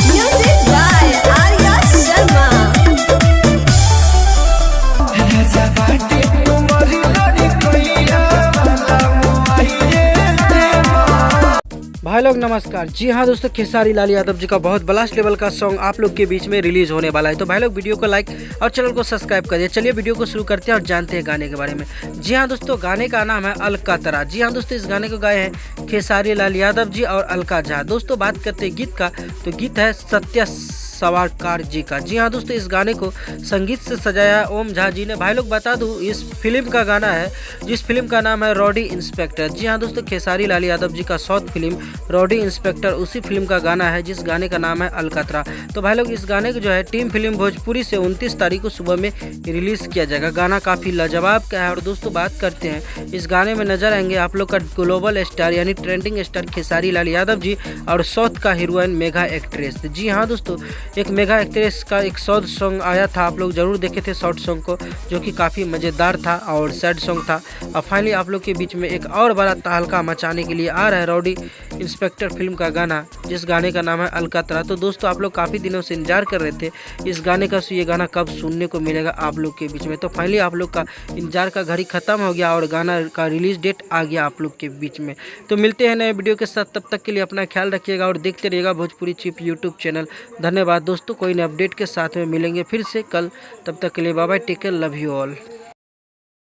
Music by Arya Sharma. भाई लोग नमस्कार। जी हाँ दोस्तों, खेसारी लाल यादव जी का बहुत ब्लास्ट लेवल का सॉन्ग आप लोग के बीच में रिलीज होने वाला है। तो भाई लोग वीडियो को लाइक और चैनल को सब्सक्राइब करिए। चलिए वीडियो को शुरू करते हैं और जानते हैं गाने के बारे में। जी हाँ दोस्तों, गाने का नाम है अलकातरा। जी हाँ दोस्तों, इस गाने को गाए हैं खेसारी लाल यादव जी और अलका झा। दोस्तों बात करते हैं गीत का, तो गीत है सत्य सवारकर जी का। जी हाँ दोस्तों, इस गाने को संगीत से सजाया ओम झा जी ने। भाई लोग बता दूं, इस फिल्म का गाना है जिस फिल्म का नाम है रॉडी इंस्पेक्टर। जी हाँ दोस्तों, खेसारी लाल यादव जी का साउथ फिल्म रॉडी इंस्पेक्टर उसी फिल्म का गाना है जिस गाने का नाम है अलकतरा। तो भाई लोग इस गाने को जो है टीम फिल्म भोजपुरी से 29 तारीख को सुबह में रिलीज किया जाएगा। गाना काफ़ी लाजवाब का है। और दोस्तों बात करते हैं, इस गाने में नजर आएंगे आप लोग का ग्लोबल स्टार यानी ट्रेंडिंग स्टार खेसारी लाल यादव जी और साउथ का हीरोइन मेगा एक्ट्रेस। जी हाँ दोस्तों, एक मेगा एक्ट्रेस का एक शॉर्ट सॉन्ग आया था, आप लोग जरूर देखे थे शॉर्ट सॉन्ग को, जो कि काफ़ी मज़ेदार था और सैड सॉन्ग था। अब फाइनली आप लोग के बीच में एक और बड़ा तहलका मचाने के लिए आ रहा है रॉडी इंस्पेक्टर फिल्म का गाना, जिस गाने का नाम है अलकतरा। तो दोस्तों आप लोग काफ़ी दिनों से इंतजार कर रहे थे इस गाने का, ये गाना कब सुनने को मिलेगा आप लोग के बीच में। तो फाइनली आप लोग का इंतजार का घड़ी खत्म हो गया और गाना का रिलीज डेट आ गया आप लोग के बीच में। तो मिलते हैं नए वीडियो के साथ, तब तक के लिए अपना ख्याल रखिएगा और देखते रहिएगा भोजपुरी चिप यूट्यूब चैनल। धन्यवाद दोस्तों, कोई नए अपडेट के साथ में मिलेंगे फिर से कल। तब तक के लिए bye bye, take care, love you all.